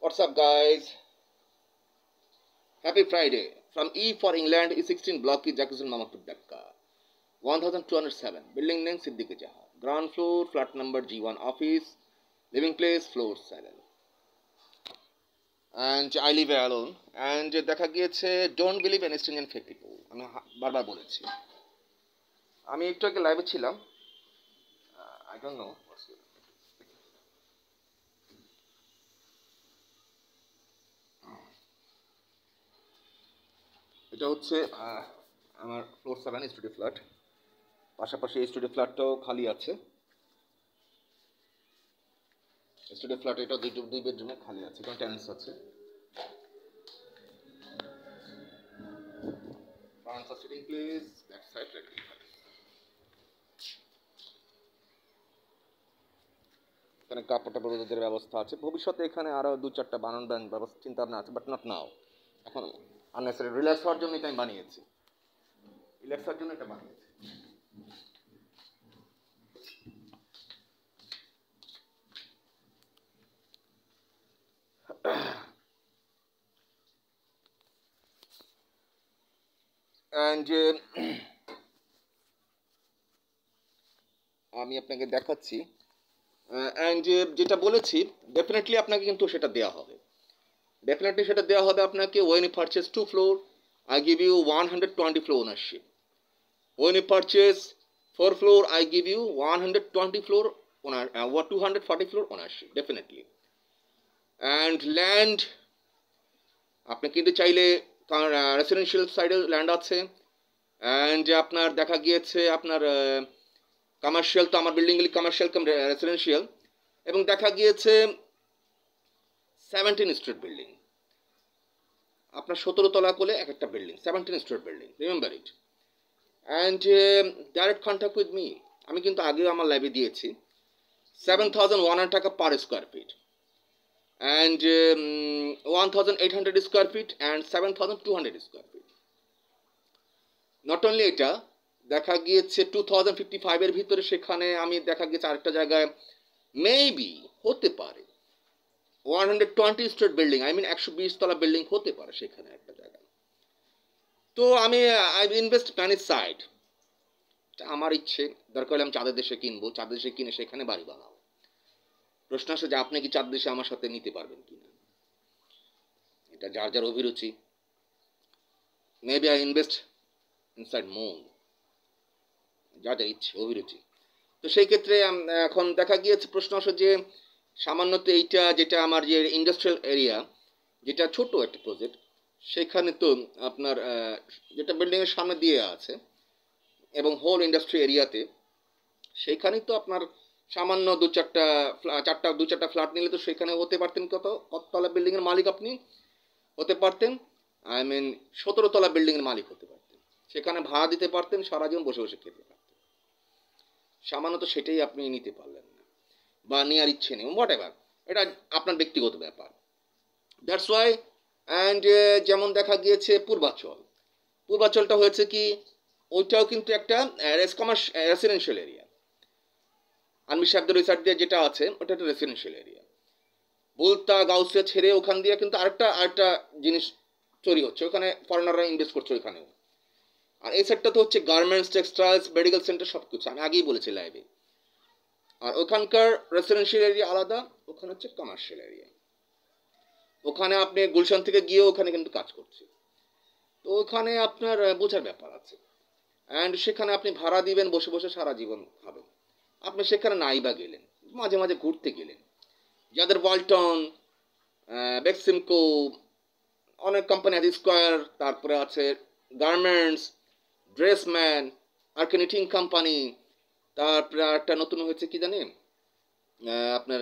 What's up, guys? Happy Friday. From E for England, E16 block की Jackson Mamapur Dhaka. 1207. Building name Siddiqui Jaha. Ground floor, flat number G1 office. Living place, floor 7. And I live alone. And দেখা গিয়েছে don't believe in stringent fake people. আমি বারবার বলেছি। আমি একটু আগে লাইভে ছিলাম। I don't know. এটা হচ্ছে আমার ফ্লোর 7 স্টুডিও ফ্ল্যাট। পাশাপাশি এই স্টুডিও ফ্ল্যাটটাও খালি আছে। স্টুডিও ফ্ল্যাট এটা দুই বেডরুমে খালি আছে, কারণ টেন্যান্টস আছে। Front for sitting place, back side ready. এখানে কাপড় টাপড়ের ব্যবস্থা আছে। ভবিষ্যতে এখানে আরও 2-4টা বানানোর ব্যবস্থা চিন্তা ভাবনা আছে, বাট নট নাও। এখন আননেসেসারি রিল্যাক্স হওয়ার জন্য এটা আমি বানিয়েছি। রিল্যাক্স হওয়ার জন্য এটা বানিয়েছি। অ্যান্ড আমি আপনাকে দেখাচ্ছি। অ্যান্ড যেটা বলেছি ডেফিনেটলি আপনাকে কিন্তু সেটা দেওয়া হবে। ডেফিনেটলি সেটা দেওয়া হবে আপনাকে। When you purchase 2 floor, I give you 120 floor ownership. When you purchase 4 floor, I give you 120 floor owner, 240 floor ownership, definitely. And land, আপনি কিন্তু চাইলে রেসিডেন্সিয়াল সাইডে ল্যান্ড আছে। অ্যান্ড আপনার দেখা গিয়েছে আপনার কমার্শিয়াল, তো আমার বিল্ডিংগুলি কমার্শিয়াল কাম রেসিডেন্সিয়াল। এবং দেখা গিয়েছে 17 স্ট্রিট বিল্ডিং। আপনার 17 তলা করে এক একটা building, 17 street building, remember it. And direct contact with me. আমি কিন্তু আগেও আমার লাইভে দিয়েছি 7,100 টাকা per square feet, and 1,800 square feet, and 7,200 square feet. Not only এটা, দেখা গিয়েছে 2055 ভিতরে সেখানে আমি দেখা গিয়েছে আরেকটা জায়গায় মেবি হতে পারে 120 স্ট্রিট বিল্ডিং, আই মিন 120 তলা বিল্ডিং হতে পারে সেখানে একটা জায়গায়। তো আমি আই ইনভেস্ট প্ল্যানের সাইড। আমার ইচ্ছে দরকার হলে আমি চাঁদের দেশে কিনবো, চাঁদের দেশে কিনে সেখানে বাড়ি বানাবো। প্রশ্ন আসে যে আপনি কি চাঁদ দেশে আমার সাথে নিতে পারবেন কিনা। এটা যার যার অভিরুচি। Maybe I invest inside moon, যার যার ইচ্ছে অভিরুচি। তো সেই ক্ষেত্রে এখন দেখা গিয়েছে প্রশ্ন আসে যে সামান্যত এইটা যেটা আমার যে ইন্ডাস্ট্রিয়াল এরিয়া, যেটা ছোট একটা প্রজেক্ট, সেখানে তো আপনার যেটা বিল্ডিংয়ের সামনে দিয়ে আছে এবং হোল ইন্ডাস্ট্রি এরিয়াতে, সেইখানেই তো আপনার সামান্য 2-4টা ফ্ল্যাট নিলে তো সেখানে হতে পারতেন কততলা বিল্ডিংয়ের মালিক আপনি হতে পারতেন, আই মিন 17 তলা বিল্ডিংয়ের মালিক হতে পারতেন। সেখানে ভাড়া দিতে পারতেন, সারা জীবন বসে বসে খেতে পারতেন। সামান্য তো সেটাই আপনি নিতে পারলেন না, বা নেওয়ার ইচ্ছে নেই, হোয়াট এভার, এটা আপনার ব্যক্তিগত ব্যাপার। That's why. অ্যান্ড যেমন দেখা গিয়েছে পূর্বাচলটা হয়েছে কি, ওইটাও কিন্তু একটা রেসিডেন্সিয়াল এরিয়া। আনমি সাহেবদের ওই সাইড দিয়ে যেটা আছে ওটা একটা রেসিডেন্সিয়াল এরিয়া। বুলতা গাউসিয়া ছেড়ে ওখান দিয়ে কিন্তু আরেকটা জিনিস তৈরি হচ্ছে, ওখানে ফরেনাররা ইনভেস্ট করছে ওইখানেও। আর এই সাইডটা তো হচ্ছে গার্মেন্টস, টেক্সটাইলস, মেডিকেল সেন্টার সব কিছু, আমি আগেই বলেছি লাইভে। আর ওখানকার রেসিডেন্সিয়াল এরিয়া আলাদা, ওখানে হচ্ছে কমার্শিয়াল এরিয়া। ওখানে আপনি গুলশান থেকে গিয়েও ওখানে কিন্তু কাজ করছে, তো ওখানে আপনার বোঝার ব্যাপার আছে। অ্যান্ড সেখানে আপনি ভাড়া দিবেন, বসে বসে সারা জীবন খাবেন। আপনি সেখানে নাই বা গেলেন, মাঝে মাঝে ঘুরতে গেলেন, যাদের ওয়ালটন, বেক্সিমকো, অনেক কোম্পানি আছে, স্কোয়ার, তারপরে আছে গার্মেন্টস, ড্রেসম্যান, আর্কিনিটিং কোম্পানি, তারপরে একটা নতুন হয়েছে কি জানেন আপনার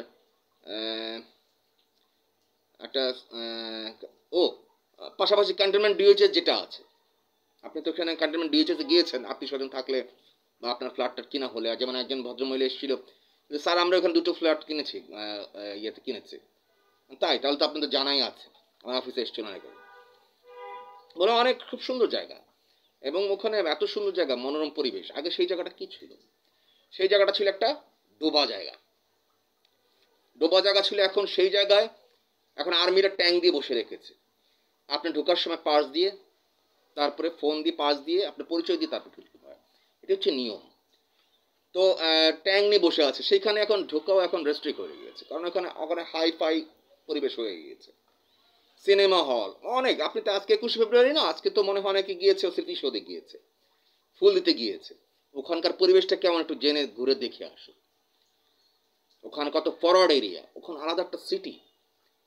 একটা পাশাপাশি ক্যান্টনমেন্ট ডিওএইচএস যেটা আছে, আপনি তো এখানে ক্যান্টনমেন্ট ডিওএইচএস গিয়েছেন আত্মীয় স্বজন থাকলে, বা আপনার ফ্ল্যাটটা কিনা হলে। যেমন একজন ভদ্রমহিলা এসেছিল, স্যার আমরা ওখানে 2টো ফ্ল্যাট কিনেছি, ইয়েতে কিনেছি। তাই তাহলে তো আপনাদের জানাই আছে, আমার অফিসে এসেছিল অনেকে, বলে অনেক খুব সুন্দর জায়গা, এবং ওখানে এত সুন্দর জায়গা, মনোরম পরিবেশ। আগে সেই জায়গাটা কি ছিল, সেই জায়গাটা ছিল একটা ডোবা জায়গা ছিল। এখন সেই জায়গায় এখন আর্মিরা ট্যাঙ্ক দিয়ে বসে রেখেছে, আপনি ঢোকার সময় পাস দিয়ে, তারপরে ফোন দিয়ে পাস দিয়ে আপনার পরিচয় দিয়ে তারপর ঢুকতে হয়, এটা হচ্ছে নিয়ম। তো ট্যাঙ্ক নিয়ে বসে আছে, সেইখানে এখন ঢোকাও এখন রেস্ট্রিক্ট হয়ে গিয়েছে, কারণ ওখানে ওখানে হাই ফাই পরিবেশ হয়ে গিয়েছে। সিনেমা হল অনেক, আপনি তো আজকে 21 ফেব্রুয়ারি না, আজকে তো মনে হয় অনেকে গিয়েছে, স্মৃতি সৌধে গিয়েছে, ফুল দিতে গিয়েছে। ওখানকার পরিবেশটা কেমন একটু জেনে ঘুরে দেখে আসো। ওখানে কত ফরওয়ার্ড এরিয়া, ওখানে আলাদা একটা সিটি,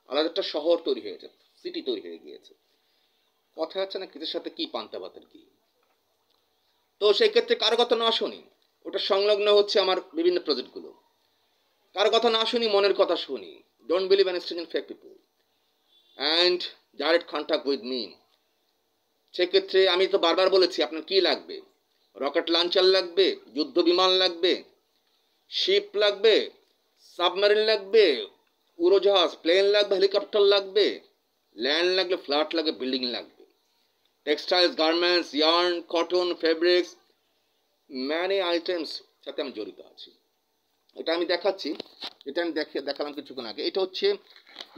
আলাদা একটা শহর তৈরি হয়েছে, সিটি তৈরি হয়ে গিয়েছে। কথা আছে না, কিসের সাথে কি পান্তা ভাতের কি। তো সেই ক্ষেত্রে কারো কথা না শুনি, ওটা সংলগ্ন হচ্ছে আমার বিভিন্ন প্রজেক্টগুলো। কারো কথা না শুনি, মনের কথা শুনি। Don't believe an strange fake people and direct contact with me. সেক্ষেত্রে আমি তো বারবার বলেছি, আপনার কি লাগবে? রকেট লঞ্চার লাগবে, যুদ্ধ বিমান লাগবে, শিপ লাগবে, সাবমেরিন লাগবে, উড়োজাহাজ প্লেন লাগবে, হেলিকপ্টার লাগবে, ল্যান্ড লাগবে, ফ্ল্যাট লাগবে, বিল্ডিং লাগবে, textiles, garments, yarn, cotton, fabrics, many items সাথে আমি জড়িত আছি। এটা আমি দেখাচ্ছি, এটা আমি দেখালাম কিছুক্ষণ আগে। এটা হচ্ছে,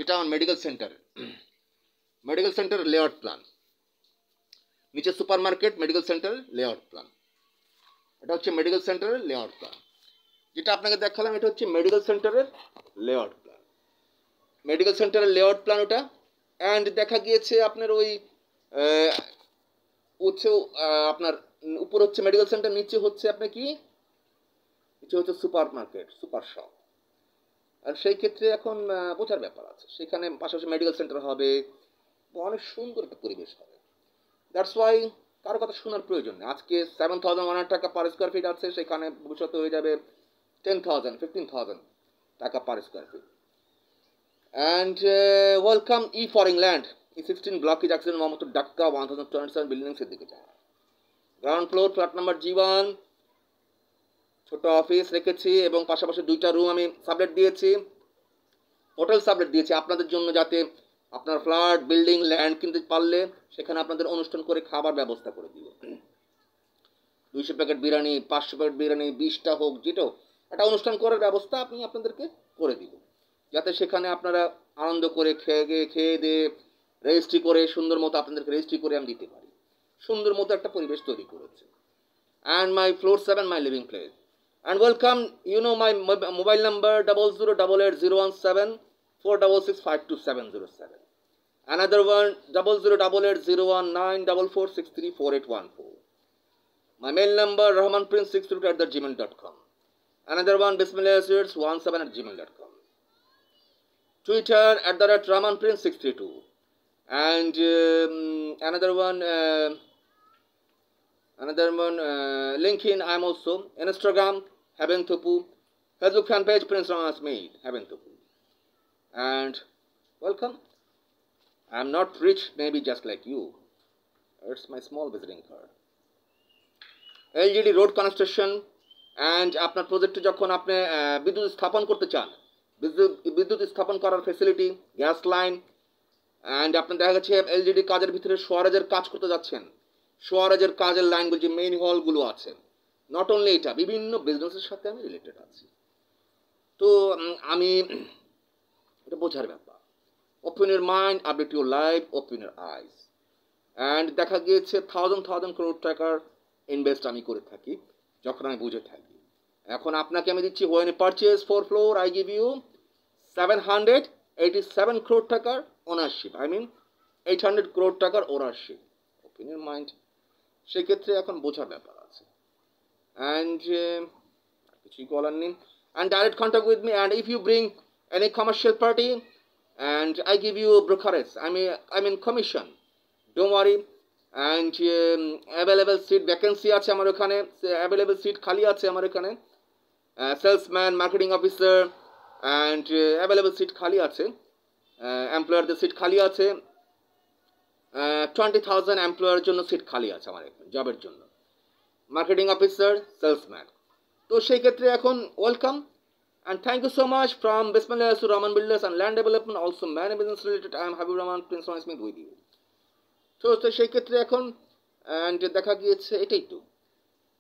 এটা আমার medical centre, medical centre layout plan, নিচে সুপার মার্কেট, মেডিকেল সেন্টারের লেআউট প্ল্যান। এটা হচ্ছে মেডিকেল সেন্টারের লেআউট প্ল্যান, যেটা আপনাকে দেখালাম, এটা হচ্ছে মেডিকেল সেন্টারের লেআউট প্ল্যান, মেডিকেল সেন্টারের লেআউট প্ল্যান ওটা। অ্যান্ড দেখা গিয়েছে আপনার ওই হচ্ছে আপনার উপর হচ্ছে মেডিকেল সেন্টার, নিচে হচ্ছে আপনার কি, নিচে হচ্ছে সুপার মার্কেট, সুপার শপ। আর সেই ক্ষেত্রে এখন বোঝার ব্যাপার আছে, সেখানে পাশাপাশি মেডিকেল সেন্টার হবে, অনেক সুন্দর একটা পরিবেশ হবে। দ্যাটস ওয়াই কারো কথা শোনার প্রয়োজন নেই। আজকে 7,100 টাকা পার স্কোয়ার ফিট আছে, সেখানে ভবিষ্যতে হয়ে যাবে 10,000, 15,000 টাকা per square feet. And welcome ই for England, E16 block is accident Mohammad Dhaka 1227 বিল্ডিংসের দিকে যাওয়া। Ground floor, flat number G1, ছোট অফিস রেখেছি এবং পাশাপাশি 2টা রুম আমি সাবলেট দিয়েছি, হোটেল সাবলেট দিয়েছি আপনাদের জন্য, যাতে আপনার ফ্ল্যাট, বিল্ডিং, ল্যান্ড কিনতে পারলে সেখানে আপনাদের অনুষ্ঠান করে খাবার ব্যবস্থা করে দিব। 200 প্যাকেট বিরিয়ানি, 500 প্যাকেট বিরিয়ানি, 20টা হোক, যেটাও একটা অনুষ্ঠান করার ব্যবস্থা আপনি আপনাদেরকে করে দিব, যাতে সেখানে আপনারা আনন্দ করে খেয়ে দিয়ে রেজিস্ট্রি করে সুন্দর মতো আপনাদেরকে রেজিস্ট্রি করে আমি দিতে পারি। সুন্দর মতো একটা পরিবেশ তৈরি করেছে। And my floor 7, my living place. And welcome, you know my mobile number 00880174665277. Another one 0088019446344814. My mail number rahmanprince632@gmail.com. Another one bismillahs17@gmail.com. Twitter @rahmanprince632. And another one LinkedIn, I'm also. Instagram Haben Thupu. Facebook fan page Prince Rahman Asmeed Haben Thupu. And welcome. I'm not rich, maybe just like you. It's my small visiting card. LGD road construction, and আপনার প্রজেক্টে যখন আপনি বিদ্যুৎ স্থাপন করতে চান, বিদ্যুৎ স্থাপন করার ফ্যাসিলিটি, গ্যাস লাইন, অ্যান্ড আপনি দেখা যাচ্ছে এলজিডি কাজের ভিতরে সোয়ারেজের কাজ করতে যাচ্ছেন, সোয়ারেজের কাজের লাইনগুলো যে মেইন হলগুলো আছে, নট অনলি এটা, বিভিন্ন বিজনেসের সাথে আমি রিলেটেড আছি। তো আমি এটা বোঝার ব্যাপার। Open your mind, update your life, open your eyes. And দেখা গিয়েছে 1,000 crore টাকার ইনভেস্ট আমি করে থাকি যখন আমি বুঝে থাকি। এখন আপনাকে আমি দিচ্ছি, when you purchase 4 floor I give you 787 crore টাকার ওনারশিপ, I mean 800 crore টাকার ওনারশিপ। ওপেন ইউর মাইন্ড, সেক্ষেত্রে এখন বোঝার ব্যাপার আছে। অ্যান্ড কিছুই বলার নেই। And direct contact with me, and if you bring any commercial party and I give you brokerage, I mean commission, don't worry. And available seat vacancy আছে আমার ওখানে, অ্যাভেলেবেল সিট খালি আছে আমার এখানে, salesman, marketing officer, and available seat খালি আছে, এমপ্লয়ারদের seat খালি আছে, 20,000 এমপ্লয়ারের জন্য সিট খালি আছে আমার এখানে জবের জন্য, মার্কেটিং অফিসার, সেলসম্যান। তো সেই ক্ষেত্রে এখন welcome and thank you so much from Bismillah to Rahman builders and land development, also many business related. I am Habib Rahman, Prince Rahman Smith with you. তো সেই ক্ষেত্রে এখন অ্যান্ড দেখা গিয়েছে এটাই তো,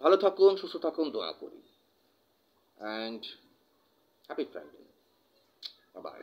ভালো থাকুন, সুস্থ থাকুন, দোয়া করি। And happy Friday, bye bye.